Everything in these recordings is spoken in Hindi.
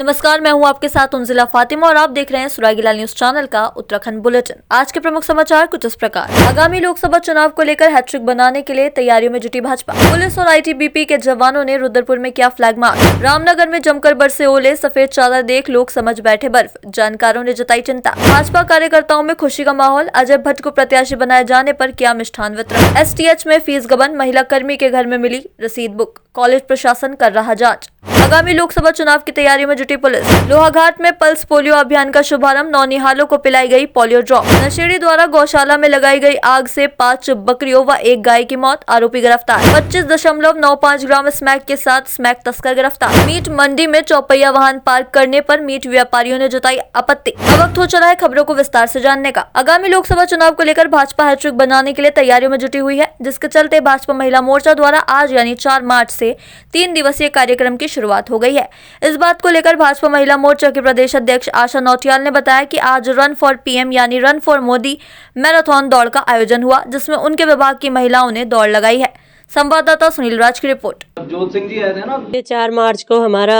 नमस्कार, मैं हूं आपके साथ उनजिला फातिमा और आप देख रहे हैं सुरागीलाल न्यूज चैनल का उत्तराखंड बुलेटिन। आज के प्रमुख समाचार कुछ इस प्रकार। आगामी लोकसभा चुनाव को लेकर हैट्रिक बनाने के लिए तैयारियों में जुटी भाजपा। पुलिस और आईटीबीपी के जवानों ने रुद्रपुर में किया फ्लैग मार्च। रामनगर में जमकर बरसे ओले, सफेद चादर देख लोग समझ बैठे बर्फ। जानकारों ने जताई चिंता। भाजपा कार्यकर्ताओं में खुशी का माहौल। अजय भट्ट को प्रत्याशी बनाए जाने पर किया मिष्ठान वितरण। एसटीएच में फीस गबन, महिला कर्मी के घर में मिली रसीद बुक। कॉलेज प्रशासन कर रहा जांच। आगामी लोकसभा चुनाव की तैयारियों में जुटी पुलिस। लोहाघाट में पल्स पोलियो अभियान का शुभारंभ। नौनिहालों को पिलाई गई पोलियो ड्रॉप। नशेड़ी द्वारा गौशाला में लगाई गई आग से 5 बकरियों व 1 गाय की मौत। आरोपी गिरफ्तार। 25.95 ग्राम स्मैक के साथ स्मैक तस्कर गिरफ्तार। मीट मंडी में चौपहिया वाहन पार्क करने पर मीट व्यापारियों ने जताई आपत्ति। अब वक्त हो चला है खबरों को विस्तार से जानने का। आगामी लोकसभा चुनाव को लेकर भाजपा हैट्रिक बनाने के लिए तैयारियों में जुटी हुई है, जिसके चलते भाजपा महिला मोर्चा द्वारा आज यानी 4 मार्च से 3 दिवसीय कार्यक्रम की शुरुआत हो गई है। इस बात को लेकर भाजपा महिला मोर्चा के प्रदेश अध्यक्ष आशा नौटियाल ने बताया कि आज रन फॉर पीएम यानी रन फॉर मोदी मैराथन दौड़ का आयोजन हुआ, जिसमें उनके विभाग की महिलाओं ने दौड़ लगाई है। संवाददाता सुनील राज की रिपोर्ट। जोत सिंह जी आए थे ना। 4 मार्च को हमारा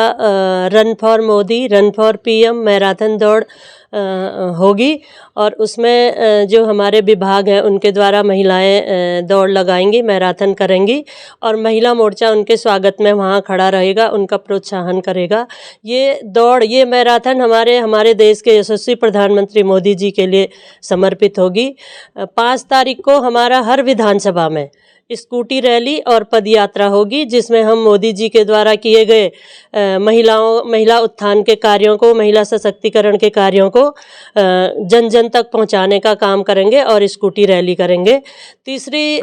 run for Modi run for PM marathon दौड़ होगी और उसमें जो हमारे विभाग हैं उनके द्वारा महिलाएं दौड़ लगाएंगी, मैराथन करेंगी और महिला मोर्चा उनके स्वागत में वहाँ खड़ा रहेगा, उनका प्रोत्साहन करेगा। ये दौड़, ये मैराथन हमारे देश के यशस्वी प्रधानमंत्री मोदी जी के लिए समर्पित होगी। 5 तारीख को हमारा हर विधानसभा में स्कूटी रैली और पदयात्रा होगी, जिसमें हम मोदी जी के द्वारा किए गए महिला उत्थान के कार्यों को, महिला सशक्तिकरण के कार्यों को जन जन तक पहुंचाने का काम करेंगे और स्कूटी रैली करेंगे। 3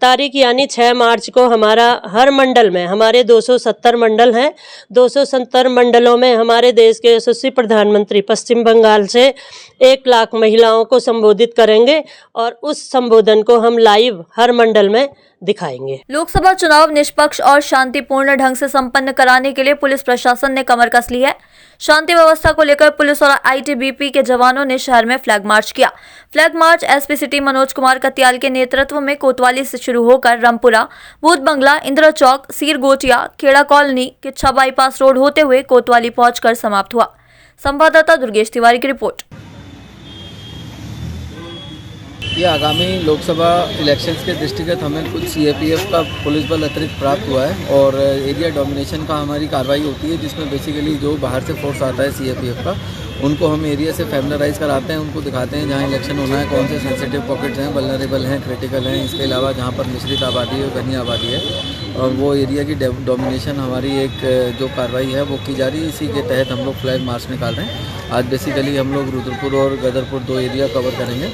तारीख यानी 6 मार्च को हमारा हर मंडल में, हमारे 270 मंडल हैं, 270 मंडलों में हमारे देश के यशस्वी प्रधानमंत्री पश्चिम बंगाल से 1 लाख महिलाओं को संबोधित करेंगे और उस संबोधन को हम लाइव हर मंडल में दिखाएंगे। लोकसभा चुनाव निष्पक्ष और शांतिपूर्ण ढंग से संपन्न कराने के लिए पुलिस प्रशासन ने कमर कस ली है। शांति व्यवस्था को लेकर पुलिस और आईटीबीपी के जवानों ने शहर में फ्लैग मार्च किया। Flag march SP city Manoj Kumar Katyal के नेतृत्व में कोतवाली से शुरू होकर Rampura, Bhoot Bangla, Indira Chowk, Sirgotiya, Kheda colony, Kichha bypass road होते हुए कोतवाली पहुंचकर समाप्त हुआ। संवाददाता दुर्गेश तिवारी की रिपोर्ट। ये आगामी लोकसभा इलेक्शंस के दृष्टिगत हमें कुछ सीएपीएफ का पुलिस बल अतिरिक्त प्राप्त हुआ है और एरिया डोमिनेशन का हमारी कार्रवाई होती है, जिसमें बेसिकली जो बाहर से फोर्स आता है सीएपीएफ का, उनको हम एरिया से फैमिलराइज कराते हैं, उनको दिखाते हैं जहाँ इलेक्शन होना है, कौन से सेंसिटिव पॉकेट्स हैं, वल्नरेबल हैं, क्रिटिकल हैं। इसके अलावा जहाँ पर मिश्रित आबादी है, घनी आबादी है, और वो एरिया की डोमिनेशन हमारी एक जो कार्रवाई है वो की जा रही है। इसी के तहत हम लोग फ्लैग मार्च निकाल रहे हैं। आज बेसिकली हम लोग रुद्रपुर और गदरपुर 2 एरिया कवर करेंगे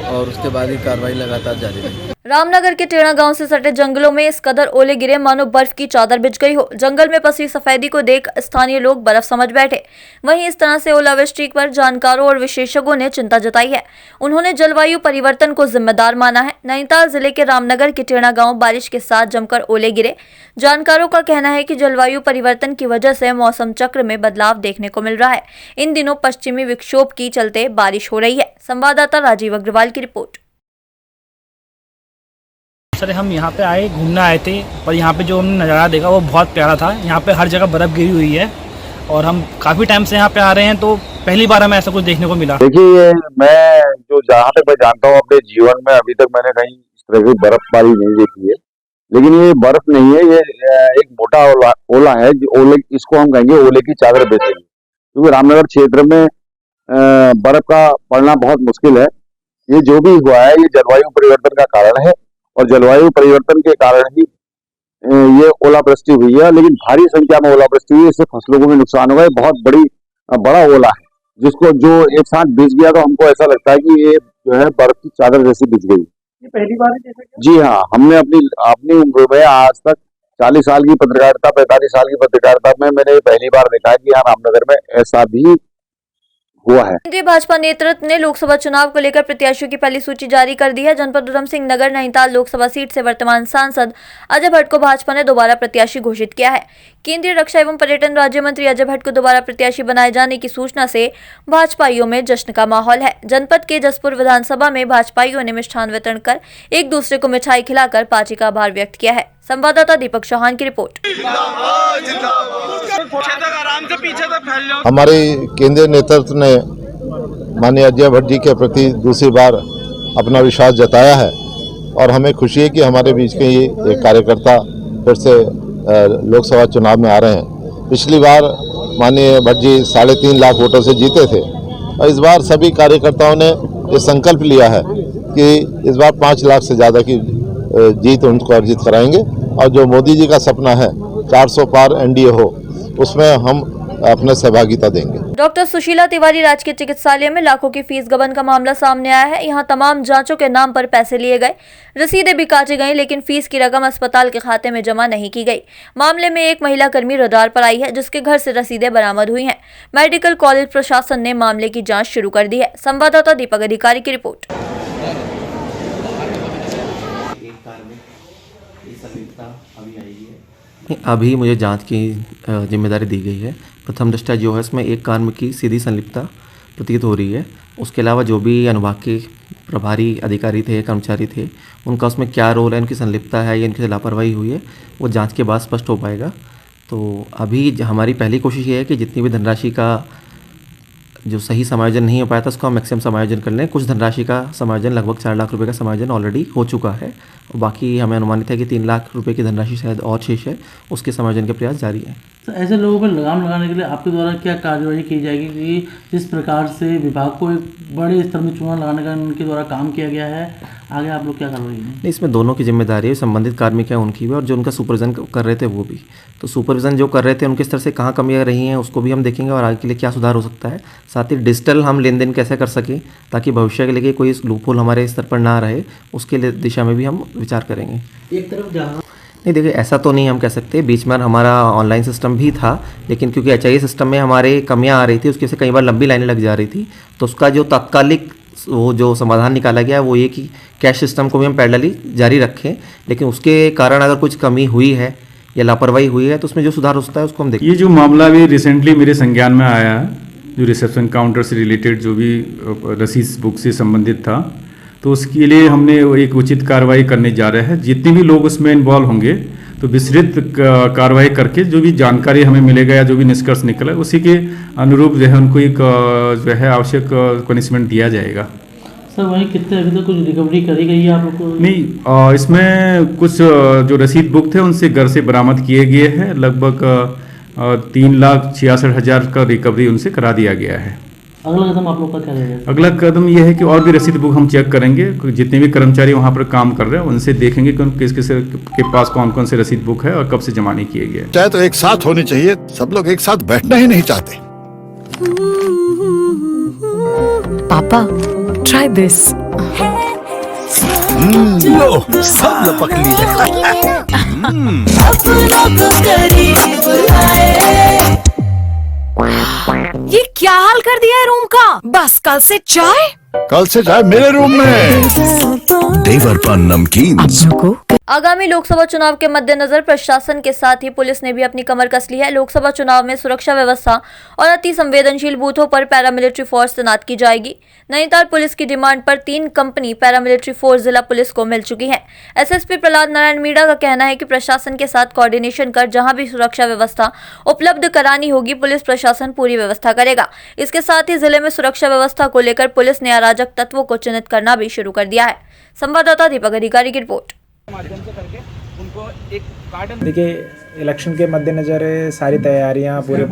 और उसके बाद ही कार्रवाई लगातार जारी रहेगी। रामनगर के टेढ़ा गांव से सटे जंगलों में इस कदर ओले गिरे मानो बर्फ की चादर बिछ गई हो। जंगल में पसरी सफेदी को देख स्थानीय लोग बर्फ समझ बैठे। वहीं इस तरह से ओलावृष्टि पर जानकारों और विशेषज्ञों ने चिंता जताई है। उन्होंने जलवायु परिवर्तन को जिम्मेदार माना है। नैनीताल जिले के रामनगर के टेढ़ा गांव बारिश के साथ जमकर ओले गिरे। जानकारों का कहना है कि जलवायु परिवर्तन की वजह से मौसम चक्र में बदलाव देखने को मिल रहा है। इन दिनों पश्चिमी विक्षोभ की चलते बारिश हो रही है। संवाददाता राजीव अग्रवाल की रिपोर्ट। सर, हम यहाँ पे आए, घूमने आए थे और यहाँ पे जो हमने नज़ारा देखा वो बहुत प्यारा था। यहाँ पे हर जगह बर्फ़ गिरी हुई है और हम काफ़ी टाइम से यहाँ पे आ रहे हैं, तो पहली बार हमें ऐसा कुछ देखने को मिला। देखिए, मैं जो जहाँ तक मैं जानता हूँ अपने जीवन में अभी तक मैंने कहीं इस तरह की बर्फबारी नहीं देखी है। लेकिन ये बर्फ नहीं है, ये एक मोटा ओला है। ओले, इसको हम कहेंगे ओले की चादर बेचेंगे, क्योंकि रामनगर क्षेत्र में बर्फ का पड़ना बहुत मुश्किल है। ये जो भी हुआ है ये जलवायु परिवर्तन का कारण है और जलवायु परिवर्तन के कारण ही ये ओलावृष्टि हुई है। लेकिन भारी संख्या में ओलावृष्टि हुई है, इससे फसलों को भी नुकसान हुआ है। बहुत बड़ा ओला है, जिसको जो एक साथ बिछ गया तो हमको ऐसा लगता है कि ये जो है बर्फ की चादर जैसी बिछ गई। ये पहली बार है जैसा? जी हाँ, हमने अपनी उम्र में आज तक 40 साल की पत्रकारिता, 45 साल की पत्रकारिता में मैंने पहली बार देखा है कि यहाँ रामनगर में ऐसा भी हुआ है। केंद्रीय भाजपा नेतृत्व ने लोकसभा चुनाव को लेकर प्रत्याशियों की पहली सूची जारी कर दी है। जनपद उधम सिंह नगर नैनीताल लोकसभा सीट से वर्तमान सांसद अजय भट्ट को भाजपा ने दोबारा प्रत्याशी घोषित किया है। केंद्रीय रक्षा एवं पर्यटन राज्य मंत्री अजय भट्ट को दोबारा प्रत्याशी बनाए जाने की सूचना से भाजपाइयों में जश्न का माहौल है। जनपद के जसपुर विधानसभा में भाजपाइयों ने मिष्ठान वितरण कर एक दूसरे को मिठाई खिलाकर पार्टी का आभार व्यक्त किया है। संवाददाता दीपक चौहान की रिपोर्ट। हमारे केंद्रीय नेतृत्व ने माननीय अजय भट्ट जी के प्रति दूसरी बार अपना विश्वास जताया है और हमें खुशी है कि हमारे बीच के ये एक कार्यकर्ता फिर से लोकसभा चुनाव में आ रहे हैं। पिछली बार माननीय भट्ट जी 3.5 लाख वोटों से जीते थे और इस बार सभी कार्यकर्ताओं ने ये संकल्प लिया है कि इस बार 5 लाख से ज़्यादा की जीत उनको अर्जित कराएंगे और जो मोदी जी का सपना है 400 पार एनडीए हो उसमें हम अपने सहभागिता देंगे। डॉक्टर सुशीला तिवारी राजकीय चिकित्सालय में लाखों की फीस गबन का मामला सामने आया है। यहां तमाम जांचों के नाम पर पैसे लिए गए, रसीदें भी काटी गई, लेकिन फीस की रकम अस्पताल के खाते में जमा नहीं की गई। मामले में एक महिला कर्मी रडार पर आई है जिसके घर से रसीदें बरामद हुई हैं। मेडिकल कॉलेज प्रशासन ने मामले की जाँच शुरू कर दी है। संवाददाता दीपक अधिकारी की रिपोर्ट। अभी मुझे जांच की जिम्मेदारी दी गई है। प्रथम दृष्टया जो है इसमें एक कार्मिक की सीधी संलिप्तता प्रतीत हो रही है। उसके अलावा जो भी अनुभाग के प्रभारी अधिकारी थे, कर्मचारी थे, उनका उसमें क्या रोल है, इनकी संलिप्तता है या इनकी लापरवाही हुई है, वो जांच के बाद स्पष्ट हो पाएगा। तो अभी हमारी पहली कोशिश ये है कि जितनी भी धनराशि का जो सही समायोजन नहीं हो पाया था उसको हम मैक्सिमम समायोजन कर लें। कुछ धनराशि का समायोजन, लगभग 4 लाख रुपए का समायोजन ऑलरेडी हो चुका है और बाकी हमें अनुमानित है कि 3 लाख रुपए की धनराशि शायद और शेष है, उसके समायोजन के प्रयास जारी हैं। तो ऐसे लोगों पर लगाम लगाने के लिए आपके द्वारा क्या कार्यवाही की जाएगी कि जिस प्रकार से विभाग को एक बड़े स्तर में चूना लगाने का उनके द्वारा काम किया गया है, आगे आप लोग क्या कार्रवाई करेंगे? इसमें दोनों की जिम्मेदारी है, संबंधित कार्मिक हैं उनकी भी और जो उनका सुपरविजन कर रहे थे वो भी। तो सुपरविजन जो कर रहे थे उनके स्तर से कहाँ कमियाँ रही हैं उसको भी हम देखेंगे और आगे के लिए क्या सुधार हो सकता है। साथ ही डिजिटल हम लेन देन कैसे कर सकें ताकि भविष्य के लिए कोई लूपहोल हमारे स्तर पर ना रहे, उसके लिए दिशा में भी हम विचार करेंगे। एक तरफ जहाँ नहीं, देखिए ऐसा तो नहीं हम कह सकते। बीच में हमारा ऑनलाइन सिस्टम भी था, लेकिन क्योंकि HIA सिस्टम में हमारे कमियां आ रही थी, उसकी वजह से कई बार लंबी लाइनें लग जा रही थी। तो उसका जो तात्कालिक वो जो समाधान निकाला गया वो ये कि कैश सिस्टम को भी हम पैरेलली जारी रखें, लेकिन उसके कारण अगर कुछ कमी हुई है या लापरवाही हुई है तो उसमें जो सुधार हो सकता है उसको हम देखें। ये जो मामला भी रिसेंटली मेरे संज्ञान में आया है, जो रिसेप्शन काउंटर से रिलेटेड जो भी रसीद बुक से संबंधित था, तो उसके लिए हमने एक उचित कार्रवाई करने जा रहे हैं। जितने भी लोग उसमें इन्वॉल्व होंगे तो विस्तृत कार्रवाई करके जो भी जानकारी हमें मिलेगा या जो भी निष्कर्ष निकला उसी के अनुरूप जो है उनको एक जो है आवश्यक पनिशमेंट दिया जाएगा। सर वहीं कितने अभी तक कुछ रिकवरी करी गई है आप लोग को? नहीं, इसमें कुछ जो रसीद बुक थे उनसे घर से बरामद किए गए हैं। लगभग 3,66,000 का रिकवरी उनसे करा दिया गया है। अगला कदम आप लोग का क्या रहेगा? अगला कदम यह है कि और भी रसीद बुक हम चेक करेंगे। जितने भी कर्मचारी वहाँ पर काम कर रहे हैं उनसे देखेंगे कि किस किस के पास कौन कौन से रसीद बुक है और कब से जमा नहीं किए गए। चाहे तो एक साथ होनी चाहिए, सब लोग एक साथ बैठना ही नहीं चाहते। पापा ट्राई दिस। लो सब लपक लिए। ये क्या हाल कर दिया है रूम का? बस कल से चाय मेरे रूम में। देवर पान नमकीन। आगामी लोकसभा चुनाव के मद्देनजर प्रशासन के साथ ही पुलिस ने भी अपनी कमर कस ली है। लोकसभा चुनाव में सुरक्षा व्यवस्था और अति संवेदनशील बूथों पर पैरामिलिट्री फोर्स तैनात की जाएगी। नैनीताल पुलिस की डिमांड पर 3 कंपनी पैरामिलिट्री फोर्स जिला पुलिस को मिल चुकी है। SSP प्रहलाद नारायण मीणा का कहना है कि प्रशासन के साथ कोऑर्डिनेशन कर जहां भी सुरक्षा व्यवस्था उपलब्ध करानी होगी पुलिस प्रशासन पूरी व्यवस्था करेगा। इसके साथ ही जिले में सुरक्षा व्यवस्था को लेकर पुलिस ने अराजक तत्वों को चिन्हित करना भी शुरू कर दिया है। संवाददाता दीपक अधिकारी की रिपोर्ट। देखिए, इलेक्शन के मद्देनज़र सारी तैयारियां पूरे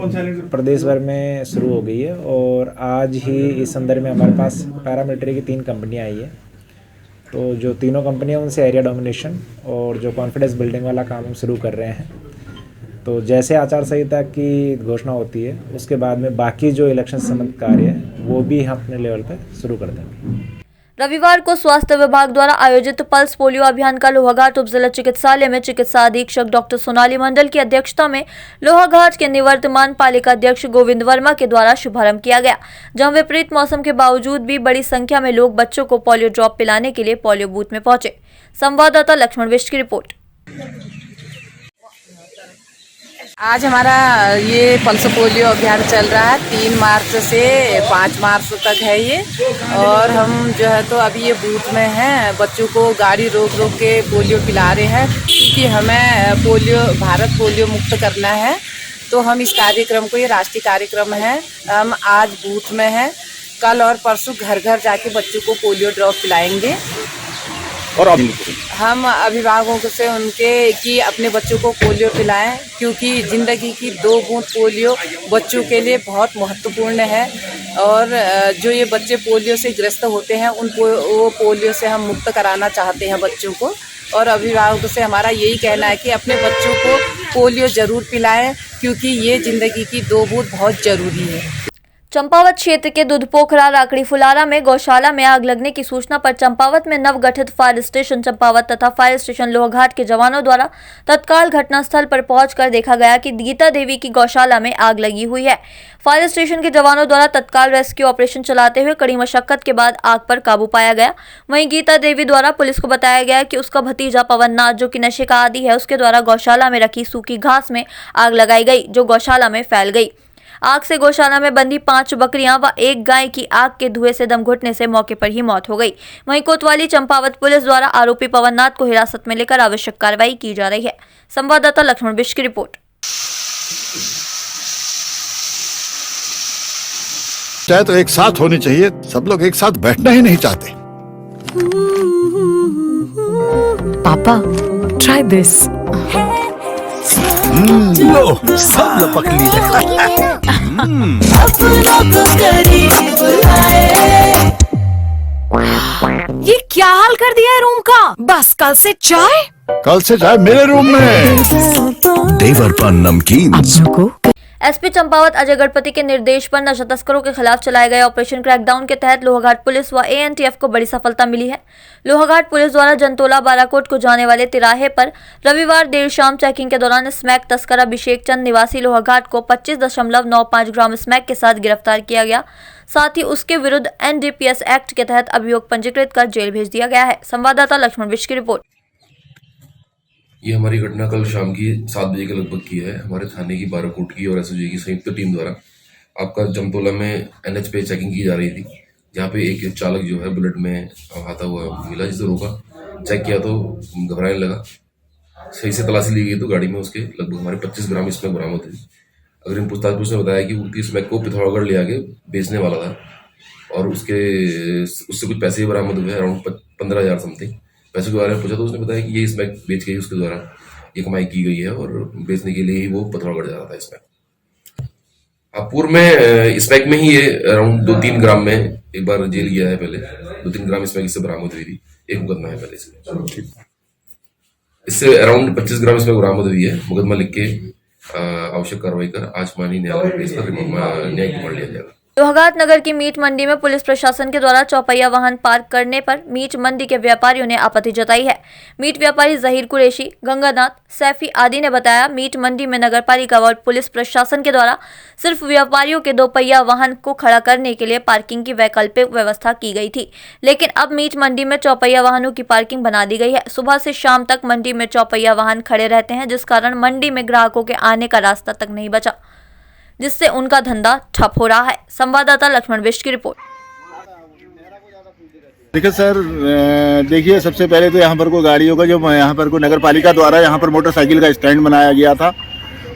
प्रदेश भर में शुरू हो गई है और आज ही इस संदर्भ में हमारे पास पैरामिलिट्री की 3 कंपनियां आई है। तो जो तीनों कंपनियां उनसे एरिया डोमिनेशन और जो कॉन्फिडेंस बिल्डिंग वाला काम हम शुरू कर रहे हैं। तो जैसे आचार संहिता की घोषणा होती है उसके बाद में बाकी जो इलेक्शन संबंधित कार्य है वो भी हम अपने लेवल पर शुरू कर देंगे। रविवार को स्वास्थ्य विभाग द्वारा आयोजित पल्स पोलियो अभियान का लोहाघाट उप जिला चिकित्सालय में चिकित्सा अधीक्षक डॉक्टर सोनाली मंडल की अध्यक्षता में लोहाघाट के निवर्तमान पालिका अध्यक्ष गोविंद वर्मा के द्वारा शुभारंभ किया गया, जहां विपरीत मौसम के बावजूद भी बड़ी संख्या में लोग बच्चों को पोलियो ड्रॉप पिलाने के लिए पोलियो बूथ में पहुंचे। संवाददाता लक्ष्मण विष्ट की रिपोर्ट। आज हमारा ये पल्स पोलियो अभियान चल रहा है 3 मार्च से 5 मार्च तक है ये। और हम जो है तो अभी ये बूथ में हैं, बच्चों को गाड़ी रोक रोक के पोलियो पिला रहे हैं क्योंकि हमें भारत पोलियो मुक्त करना है। तो हम इस कार्यक्रम को, ये राष्ट्रीय कार्यक्रम है, हम आज बूथ में हैं, कल और परसों घर घर जाके बच्चों को पोलियो ड्रॉप पिलाएंगे। और हम अभिभावकों से उनके कि अपने बच्चों को पोलियो पिलाएं, क्योंकि ज़िंदगी की 2 बूंद पोलियो बच्चों के लिए बहुत महत्वपूर्ण है। और जो ये बच्चे पोलियो से ग्रस्त होते हैं वो पोलियो से हम मुक्त कराना चाहते हैं बच्चों को। और अभिभावकों से हमारा यही कहना है कि अपने बच्चों को पोलियो ज़रूर पिलाएं, क्योंकि ये ज़िंदगी की 2 बूंद बहुत ज़रूरी है। चंपावत क्षेत्र के दुधपोखरा राकड़ी फुलारा में गौशाला में आग लगने की सूचना पर चंपावत में नवगठित फायर स्टेशन चंपावत तथा फायर स्टेशन लोहाघाट के जवानों द्वारा तत्काल घटनास्थल पर पहुंचकर देखा गया कि गीता देवी की गौशाला में आग लगी हुई है। फायर स्टेशन के जवानों द्वारा तत्काल रेस्क्यू ऑपरेशन चलाते हुए कड़ी मशक्कत के बाद आग पर काबू पाया गया। वहीं गीता देवी द्वारा पुलिस को बताया गया कि उसका भतीजा पवन नाथ, जो कि नशे का आदी है, उसके द्वारा गौशाला में रखी सूखी घास में आग लगाई गई, जो गौशाला में फैल गई। आग से गौशाला में बंधी 5 बकरियां व 1 गाय की आग के धुएं से दम घुटने से मौके पर ही मौत हो गई। वहीं कोतवाली चंपावत पुलिस द्वारा आरोपी पवन नाथ को हिरासत में लेकर आवश्यक कार्रवाई की जा रही है। संवाददाता लक्ष्मण बिष्ट की रिपोर्ट। चाहे तो एक साथ होनी चाहिए, सब लोग एक साथ बैठना ही नहीं चाहते। पापा, ट्राई दिस। लो, सब लपक ली है। ये क्या हाल कर दिया है रूम का? बस कल से चाय मेरे रूम में। देवर पान नमकीन। एसपी चंपावत अजय गणपति के निर्देश पर नशा तस्करों के खिलाफ चलाए गए ऑपरेशन क्रैकडाउन के तहत लोहाघाट पुलिस व एएनटीएफ को बड़ी सफलता मिली है। लोहाघाट पुलिस द्वारा जनतोला बाराकोट को जाने वाले तिराहे पर रविवार देर शाम चेकिंग के दौरान स्मैक तस्कर अभिषेक चंद निवासी लोहाघाट को 25.95 ग्राम स्मैक के साथ गिरफ्तार किया गया। साथ ही उसके विरुद्ध एनडीपीएस एक्ट के तहत अभियोग पंजीकृत कर जेल भेज दिया गया है। संवाददाता लक्ष्मण बिष्ट की रिपोर्ट। ये हमारी घटना कल शाम की 7 बजे के लगभग की है। हमारे थाने की बाराकोट की और एसओजी की संयुक्त टीम द्वारा आपका जमतोला में एनएच पे चेकिंग की जा रही थी, जहाँ पे एक चालक जो है बुलेट में आता हुआ मिला, जिसे रोका, चेक किया तो घबराने लगा। सही से तलाशी ली गई तो गाड़ी में उसके लगभग हमारे 25 ग्राम स्मैक बरामद हुई। अगर इन पूछताछ ने बताया कि उनकी स्मैक को पिथौरागढ़ ले आके बेचने वाला था और उससे कुछ पैसे भी बरामद हुए, अराउंड 15,000 समथिंग। पैसे के बारे में पूछा तो उसने बताया कि ये स्मैक बेच के उसके द्वारा ये कमाई की गई है और बेचने के लिए ही वो पिथौरागढ़ जा रहा था। स्मैक पूर्व में स्मैक में ही ये अराउंड 2-3 ग्राम में एक बार जेल गया है। पहले 2-3 ग्राम स्मैक इससे बरामद हुई थी, एक मुकदमा है पहले इससे अराउंड 25 ग्राम स्मैक बरामद हुई है। मुकदमा लिख के आवश्यक कार्रवाई कर आज माननीय न्यायालय में इसका न्यायिक रिमांड लिया जाएगा। लोहाघाट नगर की मीट मंडी में पुलिस प्रशासन के द्वारा चौपहिया वाहन पार्क करने पर मीट मंडी के व्यापारियों ने आपत्ति जताई है। मीट व्यापारी जहीर कुरैशी, गंगानाथ, सैफी आदि ने बताया, मीट मंडी में नगरपालिका और पुलिस प्रशासन के द्वारा सिर्फ व्यापारियों के 2 पहिया वाहन को खड़ा करने के लिए पार्किंग की वैकल्पिक व्यवस्था की गई थी, लेकिन अब मीट मंडी में चौपहिया वाहनों की पार्किंग बना दी गई है। सुबह से शाम तक मंडी में चौपहिया वाहन खड़े रहते हैं, जिस कारण मंडी में ग्राहकों के आने का रास्ता तक नहीं बचा, जिससे उनका धंधा ठप हो रहा है। संवाददाता लक्ष्मण बिष्ट की रिपोर्ट। देखिए सर, देखिए सबसे पहले तो यहाँ पर को गाड़ियों का जो यहाँ पर को नगर पालिका द्वारा यहाँ पर मोटरसाइकिल का स्टैंड बनाया गया था,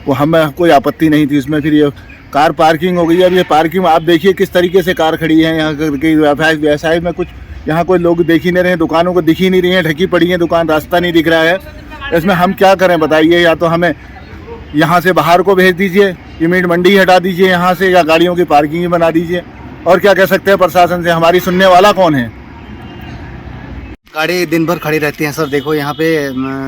वो हमें कोई आपत्ति नहीं थी उसमें। फिर ये कार पार्किंग हो गई है। अब ये पार्किंग आप देखिए किस तरीके से कार खड़ी है। यहाँ की व्यवसाय में कुछ यहाँ कोई लोग देख ही नहीं रहे, दुकानों को दिख ही नहीं रही है, ढकी पड़ी है दुकान, रास्ता नहीं दिख रहा है। इसमें हम क्या करें बताइए? या तो हमें यहाँ से बाहर को भेज दीजिए, ये मीट मंडी हटा दीजिए यहाँ से, या गाड़ियों की पार्किंग ही बना दीजिए। और क्या कह सकते हैं प्रशासन से, हमारी सुनने वाला कौन है? गाड़ी दिन भर खड़ी रहती हैं सर। देखो यहाँ पे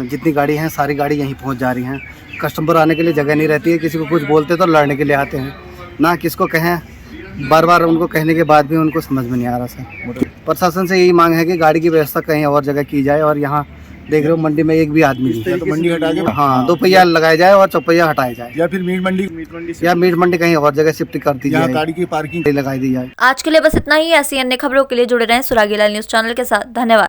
जितनी गाड़ी हैं सारी गाड़ी यहीं पहुँच जा रही हैं। कस्टमर आने के लिए जगह नहीं रहती है। किसी को कुछ बोलते तो लड़ने के लिए आते हैं, ना किसको कहें। बार बार उनको कहने के बाद भी उनको समझ में नहीं आ रहा सर। प्रशासन से यही मांग है कि गाड़ी की व्यवस्था कहीं और जगह की जाए। और यहाँ देख रहे हो मंडी में एक भी आदमी नहीं, तो मंडी हटा के हाँ 2 पहिया लगाया जाए और चौपहिया हटाया जाए, या फिर मीट मंडी कहीं और जगह शिफ्ट कर दी जाए, गाड़ी की पार्किंग लगाई दी जाए। आज के लिए बस इतना ही। ऐसी अन्य खबरों के लिए जुड़े रहें सुरागीलाल न्यूज चैनल के साथ। धन्यवाद।